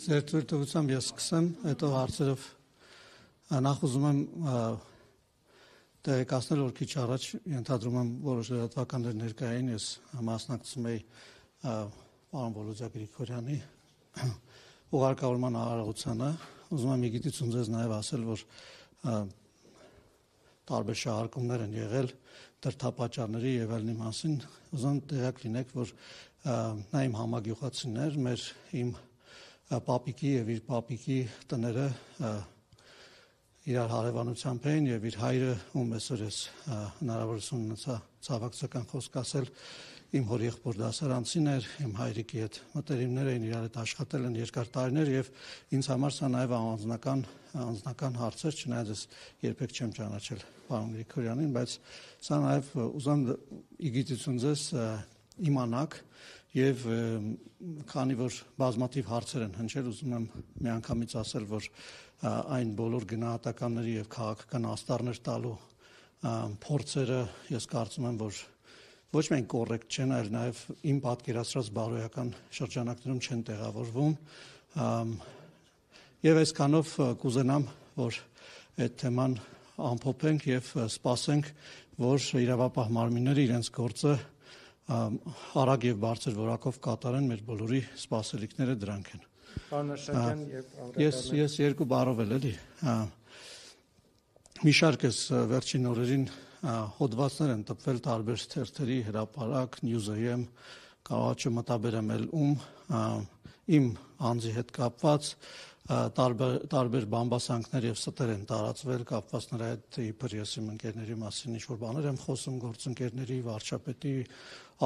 Ձեր թույլտվությամբ ես սկսեմ, հետո հարցերով նախ ուզում եմ տեղեկացնել, որ քիչ առաջ ենթադրում եմ որոշ լրատվականներ ներկային, ես մասնակցում էի պարոն Բոլոզյա Գրիգորյանի ուղարկավորման արարողությանը, ուզում եմ մի գիտություն ձեզ նաև ասել, որ տարբեր շահարկումներ են եղել դրդապատճառների եւ այլնի մասին, ուզում եմ տեղյակ լինեք, որ նա իմ համագյուղացիներ, իմ պապիկի եւ իր պապիկի տները իրար հարևանությամբ էին եւ իր հայրը, ում այսօր ես հնարավորություն ունեցա ցավակցական խոսք ասել, իմ հոր եղբոր դասարանցին էր, իմ հայրիկի հետ մտերիմներ էին, իրար հետ աշխատել են երկար տարիներ եւ ինձ համար սա նաեւ անձնական հարց էր, չնայած ես երբեք չեմ ճանաչել պարոն Գրիգորյանին, բայց սա նաեւ ուզում ի գիտություն ձեզ իմանաք եւ քանի որ բազմաթիվ հարցեր են հնչել, ուզում եմ միանգամից ասել, որ այն բոլոր գնահատականների եւ քաղաքական աստառներ տալու փորձերը ես կարծում եմ, որ ոչ միայն կոռեկտ չեն, այլ նաեւ իմ պատկերացրած բարոյական շրջանակներում չեն տեղավորվում եւ այսքանով կուզենամ, որ այդ թեման ամփոփենք եւ սպասենք, որ իրավապահ մարմինները իրենց գործը արագ եւ բարձր որակով կատարեն, մեր բոլորի սպասելիքները դրանք են։ Ես երկու բառով էլի մի շարք էս վերջին օրերին հոդվածներ են տպվել տարբեր թերթերի, Հրապարակ, News.am, կարող չեմ մտաբերեմ էլ իմ անձի հետ կապված տարբեր բամբասանքներ եւ ստեր են տարածվել կապված նրա հետ իբր ես իմ ընկերների մասին ինչ-որ բաներ եմ խոսում գործընկերների, վարչապետի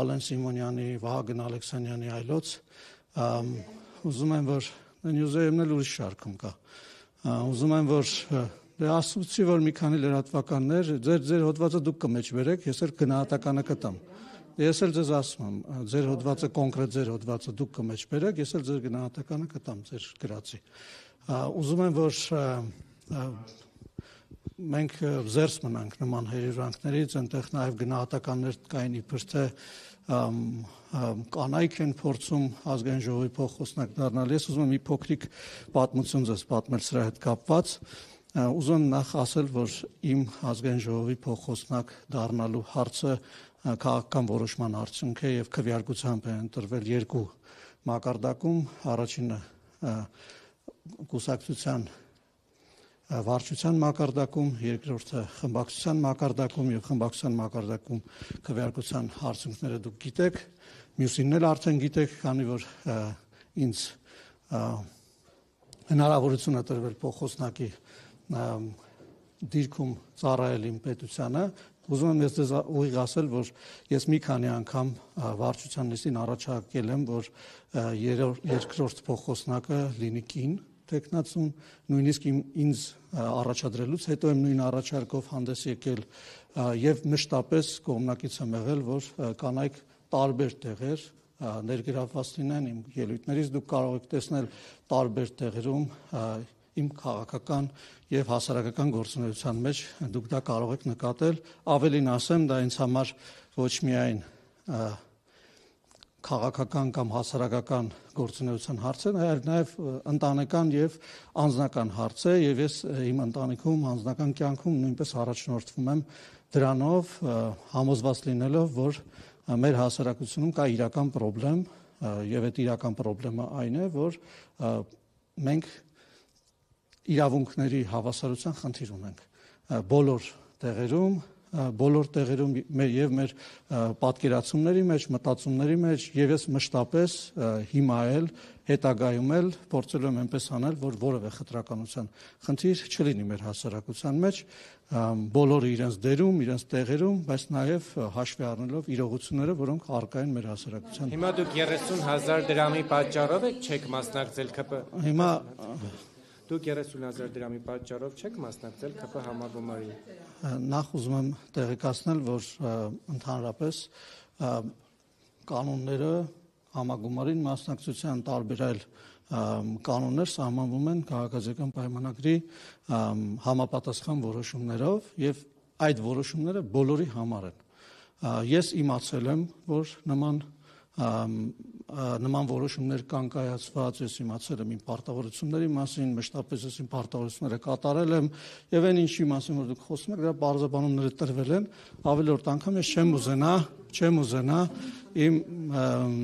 Ալեն Սիմոնյանի, Վահագն Ալեքսանյանի այլոց ուզում եմ որ News.am-ն էլ ուրիշ շարքում կա ուզում եմ որ ասացի որ մի քանի լրատվականներ ձեր հոդվածը դուք կմեջբերեք ես էլ գնահատականը կտամ ես էլ ձեզ ասում եմ ձեր հոդվածը կոնկրետ ձեր հոդվածը դուք կմեջբերեք ես էլ ձեր գնահատականը կտամ ձեր գրածի ուզում եմ որ մենք զերծ մնանք նման հերիրանքներից այնտեղ նաև գնահատականներ կային իբր թե կանայք են փորձում ազգային ժողովի փոխխոսնակ դառնալ ես ուզում եմ մի փոքրիկ պատմություն ձեզ պատմել սրա հետ կապված ուզում եմ նախ ասել որ իմ ազգային ժողովի փոխխոսնակ դառնալու հարցը քաղաքական որոշման արդյունք է եւ քվեարկությամբ է ընտրվել երկու մակարդակում առաջինը կուսակցության վարչության մակարդակում, երկրորդը խմբակցության մակարդակում եւ խմբակցության մակարդակում քվեարկության արդյունքները դուք գիտեք, մյուսինն էլ արդեն գիտեք, քանի որ ինձ հնարավորություն է տրվել փոխոսնակի դիրքում ծառայել իմ պետությանը, ուզում եմ ես ձեզ ուղիղ ասել, որ ես մի քանի անգամ վարչության նիստին առաջարկել եմ, որ երկրորդ փոխոսնակը լինի կին տեխնացուն, նույնիսկ ինձ առաջադրելուց հետո եմ նույն առաջարկով հանդես եկել եւ մշտապես կողմնակից եմ եղել, որ կանայք տարբեր տեղեր ներգրավված լինեն իմ ելույթներից դուք կարող եք տեսնել տարբեր տեղերում իմ քաղաքական եւ հասարակական գործունեության մեջ դուք դա կարող եք նկատել ավելին ասեմ դա ինձ համար ոչ միայն քաղաքական կամ հասարակական գործունեության հարց է, այլ նաև ընտանեկան եւ անձնական հարց է եւ ես իմ ընտանիքում անձնական կյանքում նույնպես առաջնորդվում եմ դրանով համոզված լինելով որ մեր հասարակությունում կա իրական խնդրեմ եւ այդ իրական խնդրեմը այն է որ մենք իրավունքների հավասարության խնդիր ունենք բոլոր տեղերում եւ մեր պատկերացումների մեջ, մտածումների մեջ եւ ես մշտապես հիմա էլ հետագայում էլ փորձել եմ այնպես անել, որ որևէ խտրականության խնդիր չլինի մեր հասարակության մեջ, բոլորը իրենց դերում, իրենց տեղերում, բայց նաեւ հաշվի առնելով իրողությունները, որոնք առկա են մեր հասարակության։ Հիմա դուք 30,000 դրամի պատճառով եք մասնակցել ԿՊ։ Հիմա Դուք 30,000 դրամի պատճառով չեք մասնակցել ԿՊ համագումարին։ Նախ ուզում եմ տեղեկացնել, որ ընդհանրապես կանոնները համագումարին մասնակցության տարբեր այլ կանոններ սահմանվում են քաղաքացիական պայմանագրի համապատասխան որոշումներով եւ այդ որոշումները բոլորի համար են։ Ես իմացել եմ, որ նման որոշումներ կան կայացված, ես իմացել եմ իմ պարտավորությունների մասին, մշտապես ես իմ պարտավորությունները կատարել եմ եւ այն ինչի մասին որ դուք խոսում եք, դրա բարձրաբանումները տրվել են, ավելորդ անգամ ես չեմ ուզենա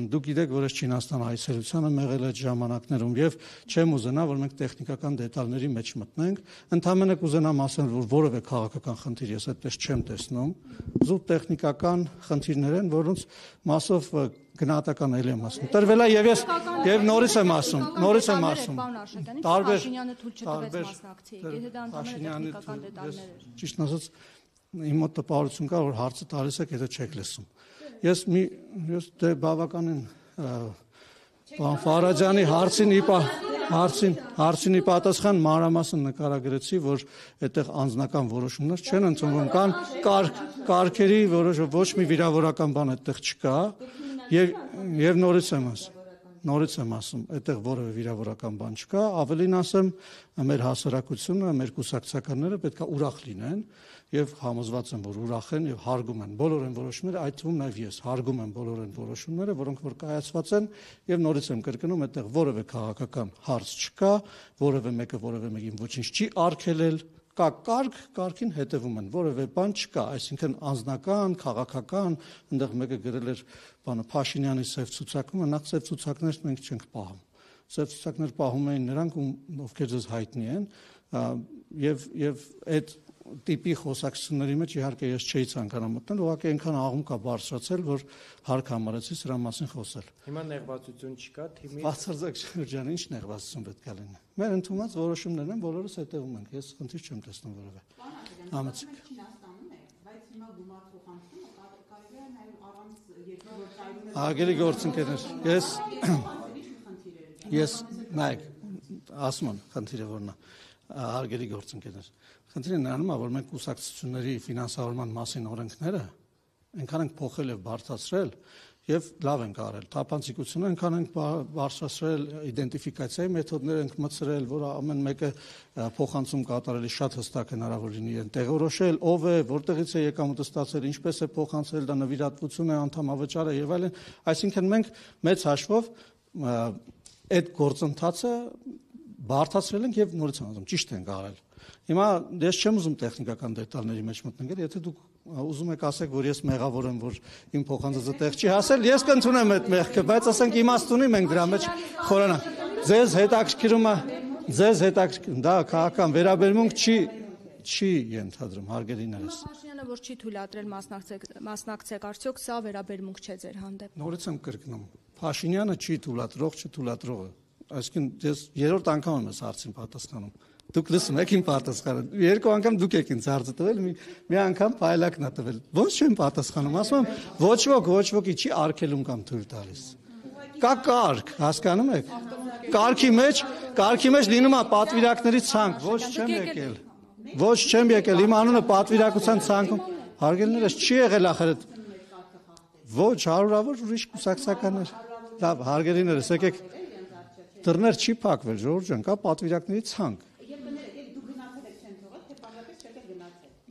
դուք գիտեք, որ ես Չինաստան այցելության եմ եղել այդ ժամանակներում եւ չեմ ուզենա, որ մենք տեխնիկական դետալների մեջ մտնենք, ընդհանրապես կուզենամ ասել, որ որևէ քաղաքական խնդիր ես այդպես չեմ տեսնում, զուտ տեխնիկական խնդիրներ են, որոնց մասով գնահատական էլի եմ ասում։ Տրվել է եւ ես եւ նորից եմ ասում։ Փաշինյանը թույլ չտվեց մասնակցի, եթե դա ընդհանրապես տեխնիկական դետալներ էր։ Ճիշտ ասած, իմ մոտ տպավորություն կա, որ հարցը տալիս եք, եթե չեք լսում։ Ես դե բավականին պարոն Ֆարաջյանի հարցինի պատասխան մանրամասն նկարագրեցի, որ այդտեղ անձնական որոշումներ չեն ընդունվում, կան կարգերի որոշ ոչ մի վիրավորական բան այդտեղ չկա եւ նորից եմ ասում, այդտեղ որևէ վիրավորական բան չկա, ավելին ասեմ, մեր հասարակությունը, մեր կուսակցականները պետք է ուրախ լինեն եւ համոզված եմ, որ ուրախ են եւ հարգում են բոլոր այն որոշումները, այդ թվում նաեւ ես հարգում եմ բոլոր այն որոշումները, որոնք որ կայացված են եւ նորից եմ կրկնում, այդտեղ որևէ քաղաքական հարց չկա, որևէ մեկը որևէ մեկին ոչինչ չի արգելել, կա կարգին հետևում են, որևէ բան չկա, այսինքն անձնական, քաղաքական, այնտեղ մեկը գրել էր բանը Փաշինյանի սև ցուցակումը, նախ սև ցուցակներ մենք չենք պահում։ Սև ցուցակներ պահում էին նրանք, ովքեր ձեզ հայտնի են, եւ այդ տիպի խոսակցությունների մեջ իհարկե ես չէի ցանկանա մտնել, ուղղակի այնքան աղում կա բարձրացել, որ հարկ համարեցի սրա մասին խոսել։ Հիմա նեղվածություն չկա, թիմի բացարձակ շրջան, ինչ նեղվածություն պետք է լինի։ Մեր ընդունած որոշումներն են, բոլորս հետևում ենք։ Ես խնդիր չեմ տեսնում որևէ։ Համեցեք։ Չինաստանում է, բայց հիմա գումար փոխանցումը կարելի է նաև առանց երկրորդ Հարգելի գործընկերներ, ես նայեք, ասում եմ, խնդիրը որն է, հարգելի գործընկերներ։ Խնդիրը նրանում է, որ մենք կուսակցությունների ֆինանսավորման մասին օրենքները այնքան ենք փոխել եւ բարձրացրել եւ լավ ենք արել։ Թափանցիկությունը այնքան ենք բարձրացրել, իդենտիֆիկացիայի մեթոդներ ենք մտցրել, որ ամեն մեկը փոխանցում կատարելի շատ հստակ հնարավոր լինի են տեղորոշել, ով է, որտեղից է եկամուտը ստացել, ինչպես է փոխանցել, դա նվիրատվություն է, անդամավճար է եւ այլն։ Այսինքն մենք մեծ հաշվով այդ գործընթացը բարդացրել ենք եւ նորից ասում, ճիշտ ենք արել։ Հիմա ես չեմ ուզում տեխնիկական դետալների մեջ մտնել, եթե դուք ուզում եք ասեք, որ ես մեղավոր եմ, որ իմ փոխանցածը տեղ չի հասել, ես կընդունեմ այդ մեղքը, բայց ասենք իմաստունի մենք դրա մեջ խորանանք։ Ձեզ հետաքրքրում դա քաղաքական վերաբերմունք չի ենթադրում, հարգելիներս։ Փաշինյանը որ չի թույլատրել մասնակցեք, արդյոք սա վերաբերմունք չէ ձեր հանդեպ։ Նորից եմ կրկնում, Փաշինյանը չի թույլատրողը։ Այսինքն ես երրորդ անգամ եմ այս հարցին պատասխանում։ Դուք լսում եք իմ պատասխանը։ Երկու անգամ դուք եք ինձ հարցը տվել, մի անգամ փայլակն է տվել։ Ոնց չեմ պատասխանում, ասում եմ, ոչ ոքի չի արգելում կամ թույլ տալիս։ Կա կարգ, հասկանում եք։ Կարգի մեջ լինում է պատվիրակների ցանկ, ոչ չեմ եկել, իմ անունը պատվիրակության ցանկում։ Հարգելիներս չի եղել ախր այդ ոչ հարյուրավոր ուրիշ կուսակցականներ։ Լավ, հարգելիներս, եկեք դռներ չի փակվել, Ժորժ ջան, կա պատվիրակների ցանկ։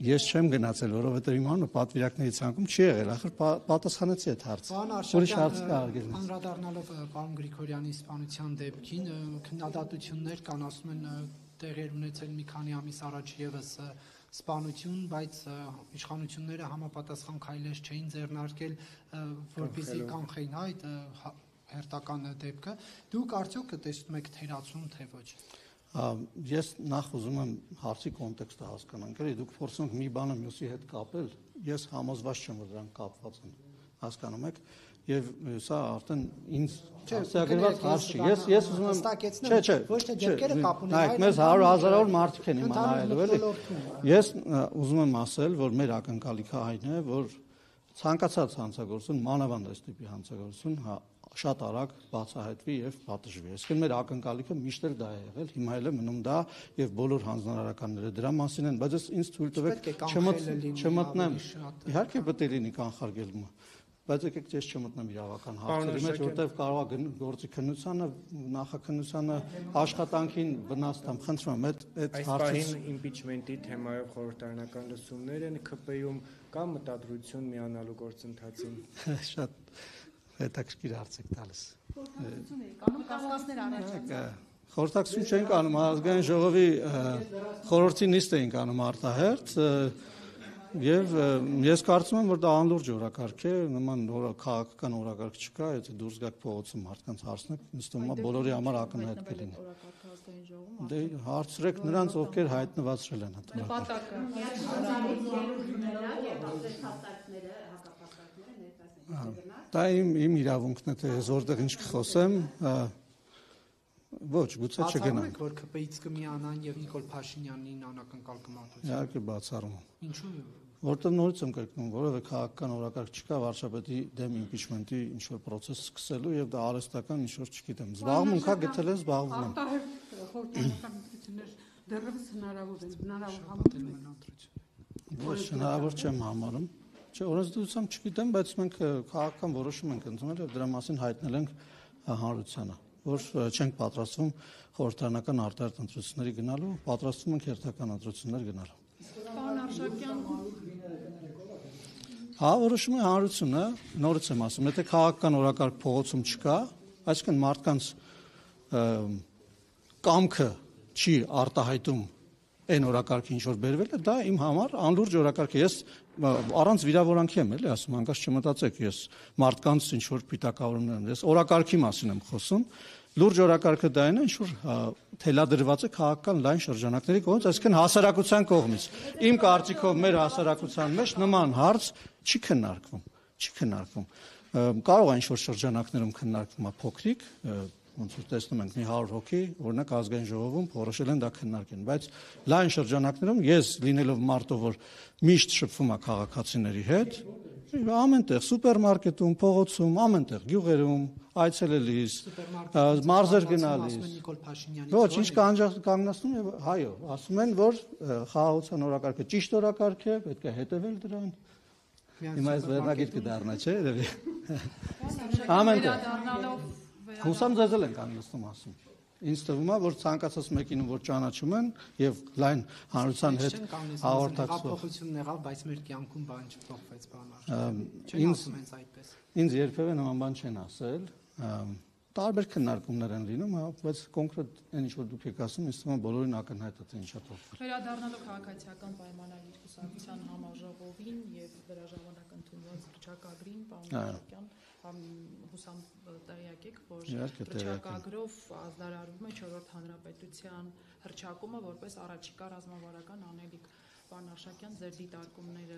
Ես չեմ գնացել, որովհետև իմ անունը պատվիրակների ցանկում չի եղել, ախր պատասխանեցի այդ հարցը։ Ուրիշ հարց կա արգելում։ Անդրադառնալով պարոն Գրիգորյանի սպանության դեպքին, քննադատություններ կան, ասում են տեղեր ունեցել մի քանի ամիս առաջ եւս սպանություն, բայց իշխանությունները համապատասխան քայլեր չէին ձեռնարկել, որպեսզի կանխեին այդ հերթական դեպքը։ Դուք արդյոք տեսնում եք թերացում, թե ոչ։ Ես նախ ուզում եմ հարցի կոնտեքստը հասկանանք, էլի դուք փորձում եք մի բանը մյուսի հետ կապել, ես համոզված չեմ, որ դրանք կապված են, հասկանում եք, եւ սա արդեն ինձ հասցեագրված հարց չի, ես ուզում եմ ոչ թե դեպքերը կապ ունեն, այլ մեզ 100,000-ավոր մարդիկ են հիմա նայելու, էլի։ Ես ուզում եմ ասել, որ մեր ակնկալիքը այն է, որ ցանկացած հանցագործություն, մանավանդ այս տիպի հանցագործություն, շատ արագ բացահայտվի եւ պատժվի։ Այսինքն մեր ակնկալիքը միշտ էլ դա է եղել, հիմա էլ է մնում դա եւ բոլոր հանձնարարականները դրա մասին են, բայց ինձ թույլ տվեք չմտնեմ։ Իհարկե պետք է լինի կանխարգելումը, բայց եկեք ես չմտնեմ իրավական հարցերի մեջ, որտեղ կարող է գործի քննությանը, նախաքննությանը, աշխատանքին վնաս տամ, խնդրում եմ այդ հարցին impeachment-ի թեմայով խորհրդարանական լսումներ են ՔՊ-ում կա մտադրություն միանալու գործընթացին։ Շատ հետաքրքիր հարց եք տալիս։ Խորհրդակցություն եք անում, կասկածներ առաջացան։ Խորհրդակցություն չենք անում, ազգային ժողովի խորհրդի նիստ էինք անում արտահերթ եւ ես կարծում եմ, որ դա անլուրջ օրակարգ է, նման քաղաքական օրակարգ չկա, եթե դուրս գաք փողոցում մարդկանց հարցնեք, ինձ թվում է բոլորի համար ակնհայտ կլինի։ Դե հարցրեք նրանց, ովքեր հայտնվածրել են այդ Դա իմ իրավունքն է, թե որտեղ ինչ կխոսեմ, ոչ, գուցե չգնամ։ Բացառում եք, որ ԿՊ-ից կմիանան եւ Նիկոլ Փաշինյանին անական կալկմատություն։ Իհարկե բացառում եմ։ Ինչու՞։ Որտեղ նորից եմ կրկնում, որովհետեւ քաղաքական օրակարգ չկա վարչապետի դեմ իմպիչմենտի ինչ-որ process սկսելու եւ դա արհեստական ինչ-որ չգիտեմ։ Զբաղմունքա գտել է, զբաղվում եմ։ Խորհրդանական ընտրություններ դեռևս հնարավոր են, հնարավոր համատեղ ընտրություն։ Ոչ, հնարավոր չեմ համարում։ Չէ, օրենսդրությամբ չգիտեմ, բայց մենք քաղաքական որոշում ենք ընդունել եւ դրա մասին հայտնել ենք հանրությանը, որ չենք պատրաստվում խորհրդանական արտահերթ ընտրությունների գնալու, պատրաստվում ենք հերթական ընտրություններ գնալու։ Պարոն Արշակյան, հա, որոշում է հանրությունը, նորից եմ ասում, եթե քաղաքական օրակարգ փողոցում չկա, այսինքն մարդկանց կամքը չի արտահայտում այն օրակարգը ինչ որ բերվել է, դա իմ համար անլուրջ օրակարգ է։ Ես առանց վիրավորանքի եմ էլի ասում, հանկարծ չմտածեք, ես մարդկանց ինչ որ պիտակավորումներ եմ, ես օրակարգի մասին եմ խոսում։ Լուրջ օրակարգը դա այն է, ինչ որ թելադրված է քաղաքական լայն շրջանակների կողմից, այսինքն հասարակության կողմից։ Իմ կարծիքով մեր հասարակության մեջ նման հարց չի քննարկվում։ Կարող է ինչ որ շրջանակներում քննարկվում է փոքրիկ, ոնց որ տեսնում ենք մի 100 հոգի, օրինակ ազգային ժողովում որոշել են դա քննարկեն, բայց լայն շրջանակներում ես լինելով մարդով, որ միշտ շփվում է քաղաքացիների հետ, ամենտեղ սուպերմարկետում, փողոցում, ամենտեղ գյուղերում, այցելելիս, մարզեր գնալիս։ Ոչ, ինչ կանգնացնում եւ հայո, ասում են, որ խաղաղության օրակարգը ճիշտ օրակարգ է, պետք է հետեւել դրան։ Հիմա այս վերնագիր կդառնա, չէ՞, երևի։ Ամենտեղ Հուսամ ձեզ էլ ենք աննստում ասում։ Ինձ թվում է, որ ցանկացած մեկին, որ ճանաչում են եւ լայն հանրության հետ հաղորդակցող փոխությունն եղավ, բայց մեր կյանքում բան չփոխվեց, բան այդպես։ Ինձ երբևէ նման բան չեն ասել։ Տարբեր քննարկումներ են լինում, բայց կոնկրետ այն ինչ որ դուք եք ասում, ինձ թվում է բոլորին ակնհայտ է թե ինչա փոխվել։ Վերադառնալով քաղաքացիական պայմանագրի կուսակցության համաժողովին եւ դրա ժամանակ ընդունված վիճակագրին, պարոն Արշակյան, հուսամ տեղյակ եք, որ վիճակագրով ազդարարվում է 4-րդ հանրապետության հռչակումը որպես առաջիկա ռազմավարական անելիք։ Պարոն Արշակյան, ձեր դիտարկումները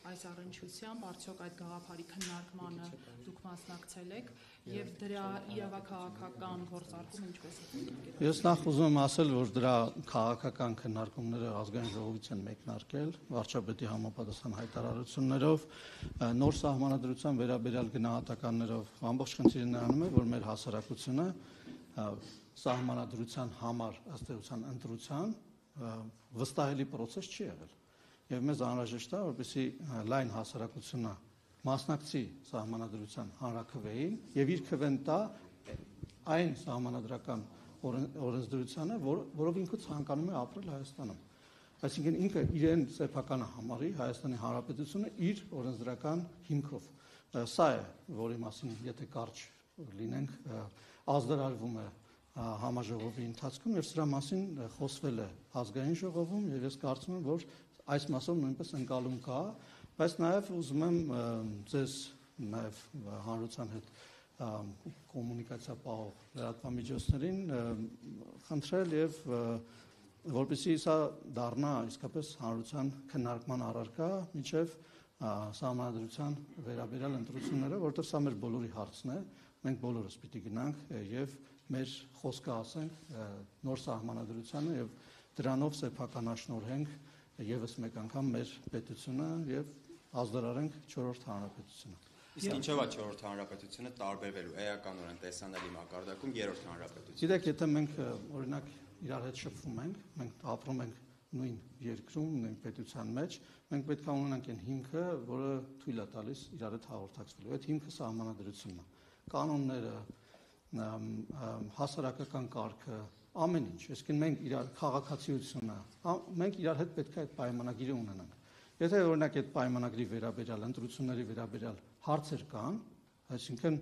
այս առնչությամբ, արդյոք այդ գաղափարի քննարկմանը դուք մասնակցել եք եւ դրա իրավաքաղաքական գործարկումը ինչպես է դիտարկել։ Ես նախ ուզում եմ ասել, որ դրա քաղաքական քննարկումները ազգային ժողովից են մեկնարկել, վարչապետի համապատասխան հայտարարություններով, նոր սահմանադրության վերաբերյալ գնահատականներով, ամբողջ խնդիրը նրանում է, որ մեր հասարակությունը սահմանադրության համար ըստ էության ընտրության վստահելի process չի եղել։ Եվ մեզ անհրաժեշտ է, որպեսզի լայն հասարակությունը մասնակցի սահմանադրության հանրաքվեին եւ իր քվեն տա այն սահմանադրական օրենսդրությանը, որով ինքը ցանկանում է ապրել Հայաստանում։ Այսինքն ինքը իրեն սեփականը համարի Հայաստանի Հանրապետությունը իր օրենսդրական հիմքով։ Սա է, որի մասին եթե կարճ լինենք, ազդարարվում է համաժողովի ընթացքում եւ սրա մասին խոսվել է ազգային ժողովում եւ ես կարծում եմ, որ այս մասով նույնպես ընկալում կա, բայց նաեւ ուզում եմ ձեզ նաեւ հանրության հետ կոմունիկացիա պահող լրատվամիջոցներին խնդրել եւ որպեսզի սա դառնա իսկապես հանրության քննարկման առարկա մինչեւ սահմանադրության վերաբերյալ ընտրությունները, որտեղ սա մեր բոլորի հարցն է, մենք բոլորս պիտի գնանք եւ մեր խոսքը ասենք նոր սահմանադրությանը եւ դրանով սեփականաշնորհենք եւս մեկ անգամ մեր պետությունը եւ ազդարարենք 4-րդ հանրապետությունը։ Իսկ ինչով է 4-րդ հանրապետությունը տարբերվելու էականորեն տեսանելի մակարդակում 3-րդ հանրապետությունից։ Գիտեք, եթե մենք օրինակ իրար հետ շփվում ենք, մենք ապրում ենք նույն երկրում, նույն պետության մեջ, մենք պետք է ունենանք այն հիմքը, որը թույլ է տալիս իրար հետ հաղորդակցվելու։ Այդ հիմքը սահմանադրությունն է։ Կանոնները, հասարակական կարգը, ամեն ինչ, այսինքն մենք իրար քաղաքացիությունը, մենք իրար հետ պետք է այդ պայմանագիրը ունենանք։ Եթե օրինակ այդ պայմանագրի վերաբերյալ ընտրությունների վերաբերյալ հարցեր կան, այսինքն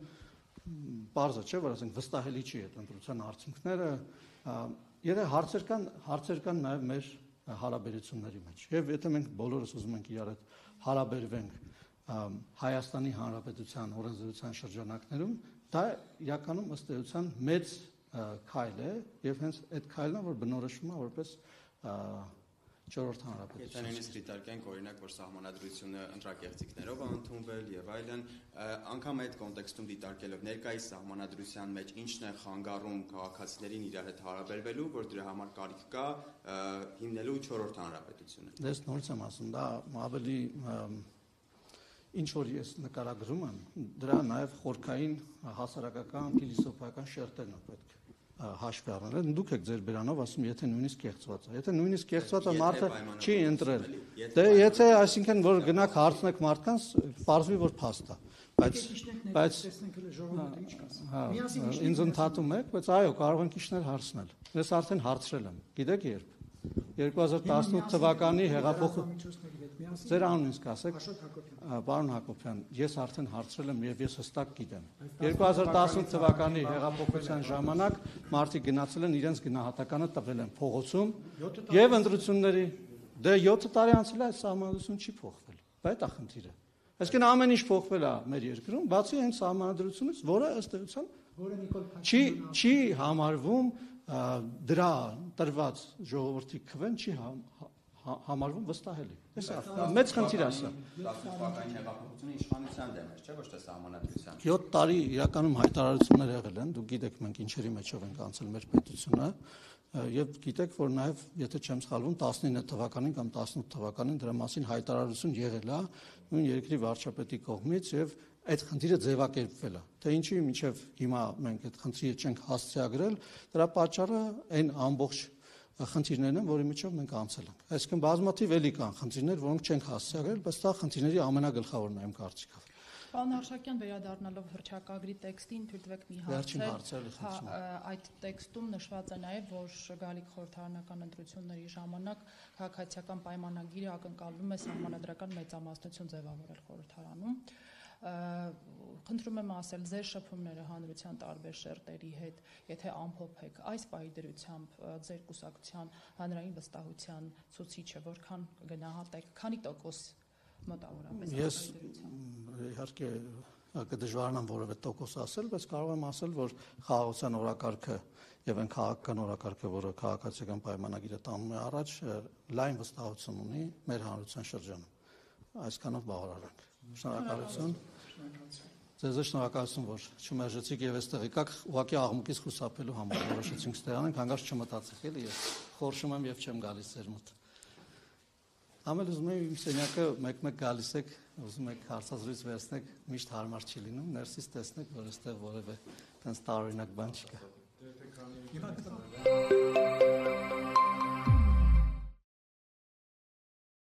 բարձր չէ, որ ասենք վստահելի չի այդ ընտրության արդյունքները, եթե հարցեր կան նաև մեր հարաբերությունների մեջ։ Եվ եթե մենք բոլորս ուզում ենք իրար հետ հարաբերվենք Հայաստանի Հանրապետության օրենսդրության շրջանակներում, դա իրականում ըստ էության մեծ քայլ է, եւ հենց այդ քայլն է, որ բնորոշվում է որպես 4-րդ հանրապետություն։ Եթե նույնիսկ դիտարկենք օրինակ, որ սահմանադրությունը ընտրակեղծիքներով է ընդունվել եւ այլն, անգամ այդ կոնտեքստում դիտարկելով ներկայիս սահմանադրության մեջ ինչն է խանգարում քաղաքացիներին իրար հետ հարաբերվելու, որ դրա համար կարիք կա հիմնելու 4-րդ հանրապետությունը։ Դες նորից եմ ասում, դա ավելի ինչ որ ես նկարագրում եմ, դրա նաև խորքային հասարակական, փիլիսոփայական շերտերն են պետք հաշվի առնել։ Դուք եք ձեր բերանով ասում, եթե նույնիսկ կեղծված է։ Եթե նույնիսկ կեղծված է, մարդը չի ընտրել։ Դե եթե այսինքն որ գնաք հարցնեք մարդկանց, պարզվի որ փաստ է։ Բայց ինձ ընդհատում եք, բայց այո, կարող ենք իշներ հարցնել։ Ես արդեն հարցրել եմ։ Գիտեք երբ 2018 թվականի հեղափոխության Ձեր անունն ինձ կասեք, պարոն Հակոբյան, ես արդեն հարցրել եմ եւ ես հստակ գիտեմ։ 2018 թվականի հեղափոխության ժամանակ մարդիկ գնացել են իրենց գնահատականը տվել են փողոցում եւ ընտրությունների դե 7 տարի անցել է, սահմանադրություն չի փոխվել։ Դա է խնդիրը։ Այսինքն ամեն ինչ փոխվել է մեր երկրում, բացի այն սահմանադրությունից, որը ըստ էության չի համարվում դրա տրված ժողովրդի քվեն չի համարվում վստահելի։ Մեծ խնդիր է սա։ 18 թվականի հեղափոխությունը իշխանության դեմ էր, չէ՞ ոչ թե սահմանադրության։ 7 տարի իրականում հայտարարություններ եղել են, դուք գիտեք մենք ինչերի մեջով ենք անցել մեր պետությունը, եւ գիտեք որ նաեւ եթե չեմ սխալվում 19 թվականին կամ 18 թվականին դրա մասին հայտարարություն եղել է նույն երկրի վարչապետի կողմից եւ այդ խնդիրը ձևակերպվել է։ Թե ինչի մինչեւ հիմա մենք այդ խնդիրը չենք հասցեագրել, դրա պատճառը այն ամբողջ խնդիրներն են, որի միջով մենք անցել ենք։ Այսինքն բազմաթիվ էլի կան խնդիրներ, որոնք չենք հասցեագրել, բայց դա խնդիրների ամենագլխավորն է իմ կարծիքով։ Պարոն Արշակյան, վերադառնալով հռչակագրի տեքստին, թույլ տվեք մի հարցել։ Այդ տեքստում նշված է նաև, որ գալիք խորհրդարանական ընտրությունների ժամանակ քաղաքացիական պայմանագիրը ակնկալվում է սահմանադրական մեծամասնություն ձևավորել խորհրդարանում։ Խնդրում եմ ասել, ձեր շփումները հանրության տարբեր շերտերի հետ, եթե ամփոփեք այս պահի դրությամբ ձեր կուսակցության հանրային վստահության ցուցիչը որքան գնահատեք, քանի տոկոս մոտավորապես։ Ես իհարկե կդժվարանամ որևէ տոկոս ասել, բայց կարող եմ ասել, որ խաղաղության օրակարգը եւ այն քաղաքական օրակարգը, որը քաղաքացիական պայմանագիրը տանում է առաջ, լայն վստահություն ունի մեր հանրության շրջանում։ Այսքանով բավարարենք։ Շնորհակալություն։ Ձեզ շնորհակալություն, որ չմերժեցիք եւ այստեղ եկաք ուղղակի աղմուկից խուսափելու համար որոշեցինք ստերանենք, հանկարծ չմտածեք էլի, ես խորշում եմ եւ չեմ գալիս ձեր մոտ։ Ամեն ուզում եմ իմ սենյակը մեկ-մեկ գալիս եք, ուզում եք հարցազրույց վերցնեք, միշտ հարմար չի լինում, ներսից տեսնեք, որ այստեղ որևէ տենց տարօրինակ բան չկա։